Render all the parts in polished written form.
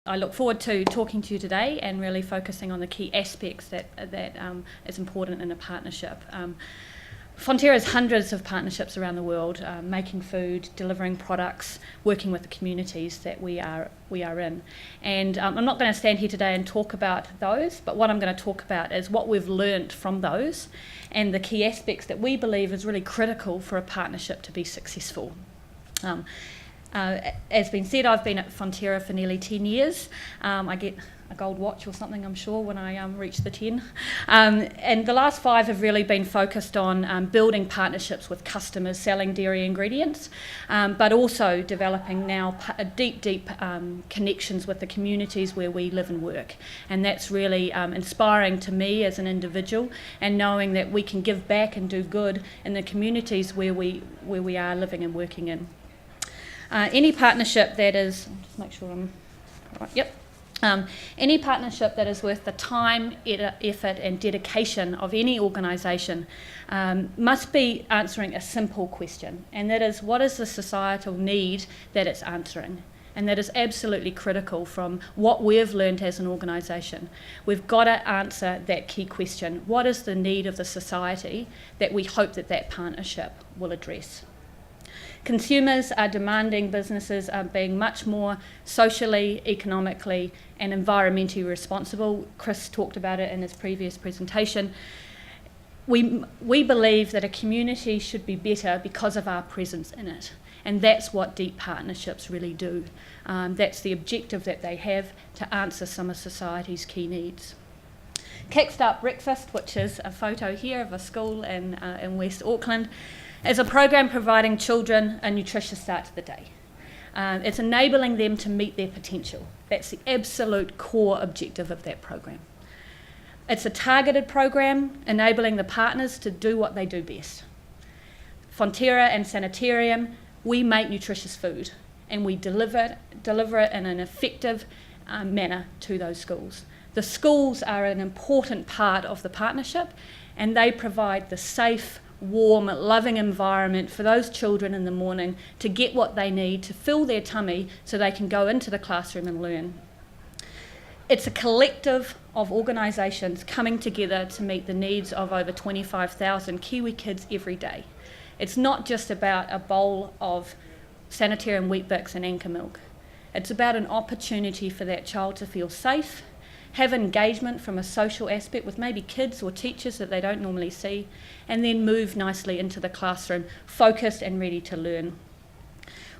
I look forward to talking to you today and really focusing on the key aspects that is important in a partnership. Fonterra has hundreds of partnerships around the world, making food, delivering products, working with the communities that we are in. And I'm not going to stand here today and talk about those, but what I'm going to talk about is what we've learnt from those and the key aspects that we believe is really critical for a partnership to be successful. As been said, I've been at Fonterra for nearly 10 years. I get a gold watch or something, I'm sure, when I reach the 10. And the last 5 have really been focused on building partnerships with customers selling dairy ingredients, but also developing now deep connections with the communities where we live and work. And that's really inspiring to me as an individual, and knowing that we can give back and do good in the communities where we are living and working in. Any partnership that is, just make sure I'm right, yep. Any partnership that is worth the time, effort and dedication of any organisation must be answering a simple question, and that is, what is the societal need that it's answering? And that is absolutely critical from what we've learned as an organisation. We've got to answer that key question. What is the need of the society that we hope that partnership will address? Consumers are demanding businesses are being much more socially, economically and environmentally responsible. Chris talked about it in his previous presentation. We believe that a community should be better because of our presence in it, and that's what deep partnerships really do. That's the objective that they have, to answer some of society's key needs. Kickstart Breakfast, which is a photo here of a school in West Auckland, is a program providing children a nutritious start to the day. It's enabling them to meet their potential. That's the absolute core objective of that program. It's a targeted program enabling the partners to do what they do best. Fonterra and Sanitarium, we make nutritious food, and we deliver it in an effective manner to those schools. The schools are an important part of the partnership, and they provide the safe, warm, loving environment for those children in the morning to get what they need to fill their tummy so they can go into the classroom and learn. It's a collective of organisations coming together to meet the needs of over 25,000 Kiwi kids every day. It's not just about a bowl of Sanitarium Wheat Bix and Anchor milk. It's about an opportunity for that child to feel safe, have engagement from a social aspect with maybe kids or teachers that they don't normally see, and then move nicely into the classroom, focused and ready to learn.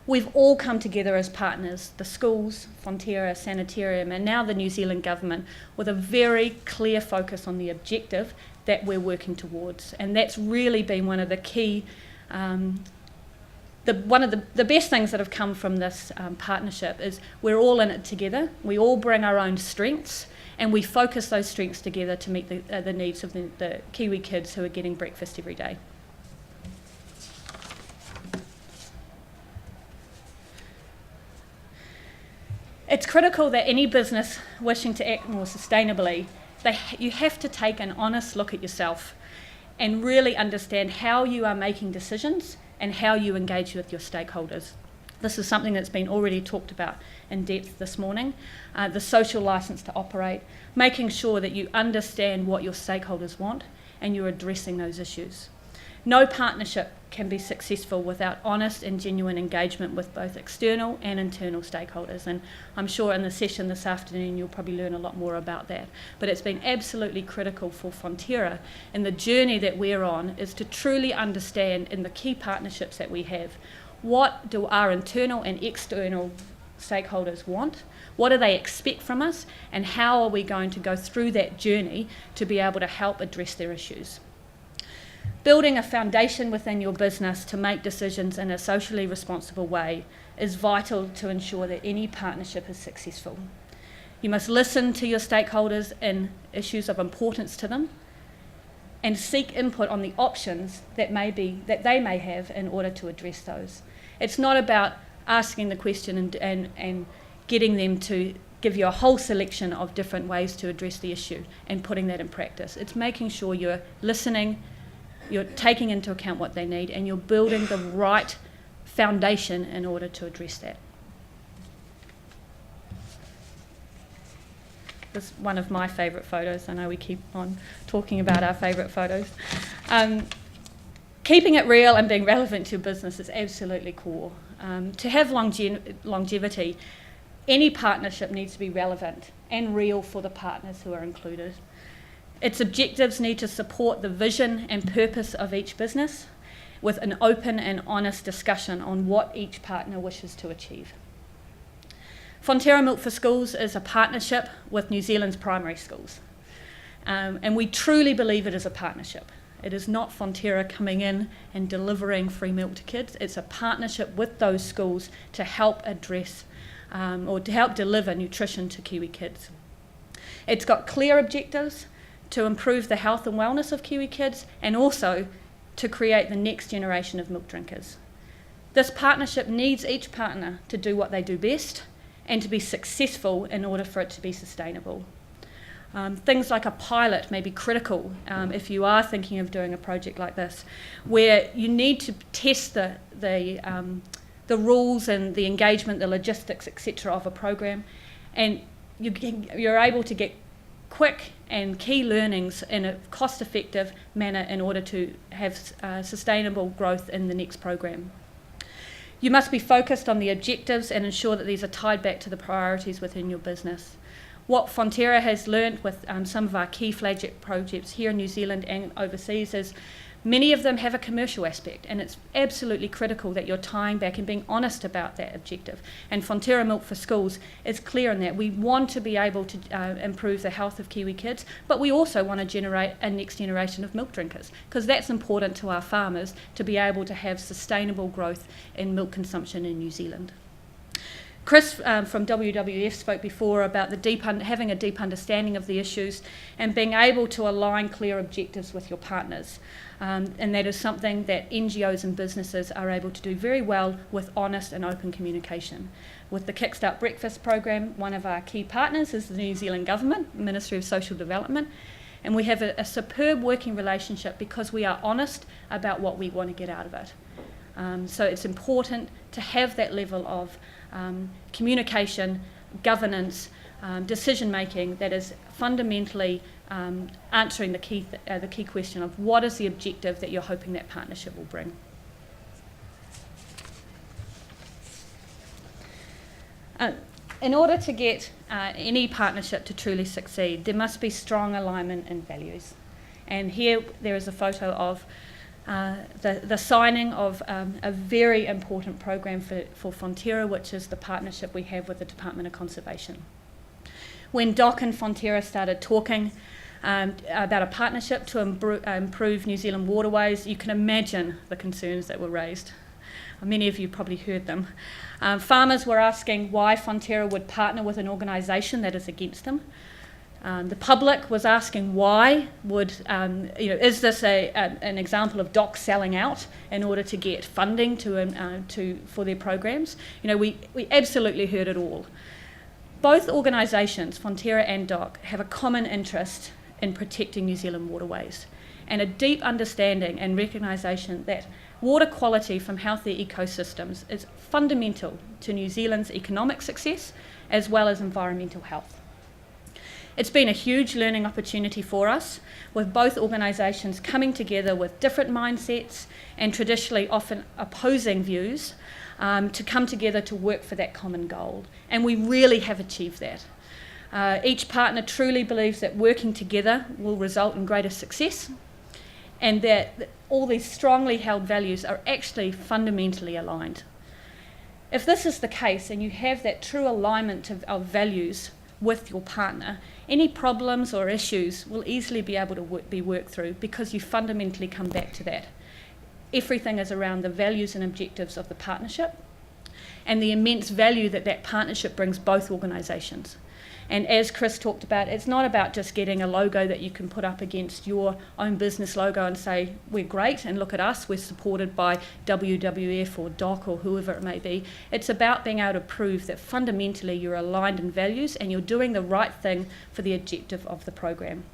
We've all come together as partners, the schools, Fonterra, Sanitarium, and now the New Zealand government, with a very clear focus on the objective that we're working towards. And that's really been one of the key, one of the best things that have come from this partnership is we're all in it together. We all bring our own strengths, and we focus those strengths together to meet the needs of the Kiwi kids who are getting breakfast every day. It's critical that any business wishing to act more sustainably, you have to take an honest look at yourself and really understand how you are making decisions and how you engage with your stakeholders. This is something that's been already talked about in depth this morning. The social licence to operate, making sure that you understand what your stakeholders want and you're addressing those issues. No partnership can be successful without honest and genuine engagement with both external and internal stakeholders. And I'm sure in the session this afternoon you'll probably learn a lot more about that. But it's been absolutely critical for Fonterra, and the journey that we're on is to truly understand in the key partnerships that we have, what do our internal and external stakeholders want? What do they expect from us? And how are we going to go through that journey to be able to help address their issues? Building a foundation within your business to make decisions in a socially responsible way is vital to ensure that any partnership is successful. You must listen to your stakeholders in issues of importance to them and seek input on the options that they may have in order to address those. It's not about asking the question and getting them to give you a whole selection of different ways to address the issue and putting that in practice. It's making sure you're listening, you're taking into account what they need, and you're building the right foundation in order to address that. is one of my favourite photos. I know we keep on talking about our favourite photos. Keeping it real and being relevant to your business is absolutely core. To have longevity, any partnership needs to be relevant and real for the partners who are included. Its objectives need to support the vision and purpose of each business with an open and honest discussion on what each partner wishes to achieve. Fonterra Milk for Schools is a partnership with New Zealand's primary schools, and we truly believe it is a partnership. It is not Fonterra coming in and delivering free milk to kids. It's a partnership with those schools to help address or to help deliver nutrition to Kiwi kids. It's got clear objectives to improve the health and wellness of Kiwi kids and also to create the next generation of milk drinkers. This partnership needs each partner to do what they do best and to be successful in order for it to be sustainable. Things like a pilot may be critical if you are thinking of doing a project like this, where you need to test the rules and the engagement, the logistics, etc. of a program, and you're able to get quick and key learnings in a cost-effective manner in order to have sustainable growth in the next program. You must be focused on the objectives and ensure that these are tied back to the priorities within your business. What Fonterra has learnt with some of our key flagship projects here in New Zealand and overseas is many of them have a commercial aspect, and it's absolutely critical that you're tying back and being honest about that objective. And Fonterra Milk for Schools is clear in that. We want to be able to improve the health of Kiwi kids, but we also want to generate a next generation of milk drinkers, because that's important to our farmers to be able to have sustainable growth in milk consumption in New Zealand. Chris from WWF spoke before about having a deep understanding of the issues and being able to align clear objectives with your partners. And that is something that NGOs and businesses are able to do very well with honest and open communication. With the Kickstart Breakfast program, one of our key partners is the New Zealand Government, Ministry of Social Development, and we have a superb working relationship because we are honest about what we want to get out of it. So it's important to have that level of communication, governance, decision making that is fundamentally answering the key question of what is the objective that you're hoping that partnership will bring. In order to get any partnership to truly succeed, there must be strong alignment in values. And here there is a photo of the signing of a very important program for Fonterra, which is the partnership we have with the Department of Conservation. When Doc and Fonterra started talking about a partnership to improve New Zealand waterways, you can imagine the concerns that were raised. Many of you probably heard them. Farmers were asking why Fonterra would partner with an organisation that is against them. The public was asking why would, is this an example of Doc selling out in order to get funding for their programs? We absolutely heard it all. Both organisations, Fonterra and Doc, have a common interest in protecting New Zealand waterways and a deep understanding and recognition that water quality from healthy ecosystems is fundamental to New Zealand's economic success as well as environmental health. It's been a huge learning opportunity for us, with both organisations coming together with different mindsets and traditionally often opposing views to come together to work for that common goal. And we really have achieved that. Each partner truly believes that working together will result in greater success, and that all these strongly held values are actually fundamentally aligned. If this is the case and you have that true alignment of values with your partner, any problems or issues will easily be able to be worked through because you fundamentally come back to that. Everything is around the values and objectives of the partnership and the immense value that that partnership brings both organisations. And as Chris talked about, it's not about just getting a logo that you can put up against your own business logo and say, we're great and look at us, we're supported by WWF or DOC or whoever it may be. It's about being able to prove that fundamentally you're aligned in values and you're doing the right thing for the objective of the program.